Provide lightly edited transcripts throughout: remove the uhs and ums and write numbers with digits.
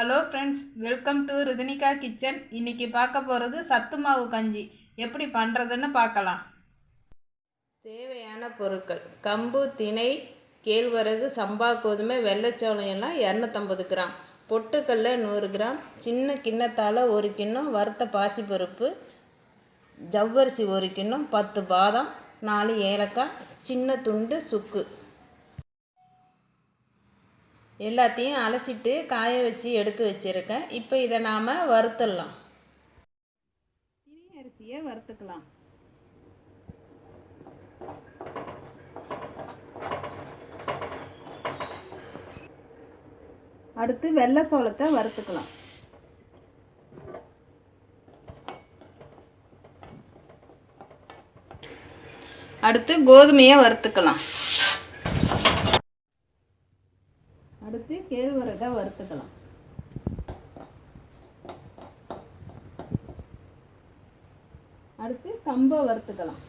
Hello friends, welcome to Rithanika kitchen. இன்றைக்கி பார்க்க போகிறது சத்து மாவு கஞ்சி எப்படி பண்ணுறதுன்னு பார்க்கலாம். தேவையான பொருட்கள்: கம்பு, திணை, கேழ்வரகு, சம்பா கோதுமை, வெள்ளைச்சோளம் எல்லாம் 250 கிராம், பொட்டுக்கடலை 100 கிராம், சின்ன கிண்ணத்தால் 1 கிண்ணம் வறுத்த பாசிப்பருப்பு, ஜவ்வரிசி 1 கிண்ணம், 10 பாதாம், 4 ஏலக்காய், சின்ன துண்டு சுக்கு. எல்லாத்தையும் அலசிட்டு காய வச்சு எடுத்து வச்சுருக்கேன். இப்போ இதை நாம் வறுத்துடலாம். திணை அரிசியை வறுத்துக்கலாம். அடுத்து வெள்ளை சோளத்தை வறுத்துக்கலாம். அடுத்து கோதுமையை வறுத்துக்கலாம். அடுத்து கேழ்வரகை வறுத்துக்கலாம். அடுத்து கம்பை வறுத்துக்கலாம்.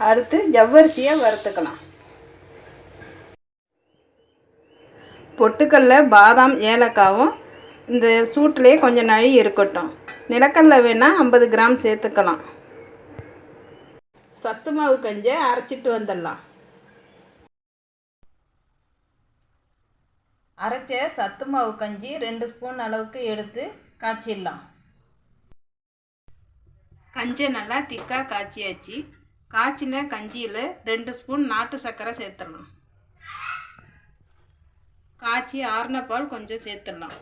அடுத்து ஜவ்வரிசியை வறுத்துக்கலாம். பொட்டுக்கடலை, பாதாம், ஏலக்காவும் இந்த சூட்டிலே கொஞ்சம் நழி இருக்கட்டும். நிலக்கடலை வேணால் 50 கிராம் சேர்த்துக்கலாம். சத்து மாவு கஞ்சியை அரைச்சிட்டு வந்துடலாம். அரைச்ச சத்து மாவு கஞ்சி 2 ஸ்பூன் அளவுக்கு எடுத்து காய்ச்சிடலாம். கஞ்சியை நல்லா திக்காக காய்ச்சியாச்சு. காய்ச்சின கஞ்சியில் 2 ஸ்பூன் நாட்டு சர்க்கரை சேர்த்துடலாம். காய்ச்சி ஆறின பால் கொஞ்சம் சேர்த்துடலாம்.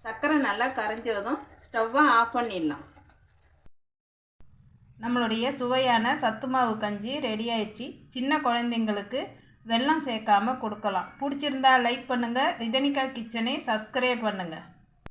சர்க்கரை நல்லா கரைஞ்சதும் ஸ்டவ்வை ஆஃப் பண்ணிடலாம். நம்மளுடைய சுவையான சத்து மாவு கஞ்சி ரெடி ஆயிடுச்சு. சின்ன குழந்தைங்களுக்கு வெல்லம் சேர்க்காமல் கொடுக்கலாம். பிடிச்சிருந்தா லைக் பண்ணுங்கள். ரிதனிகா கிச்சனை சப்ஸ்கிரைப் பண்ணுங்கள்.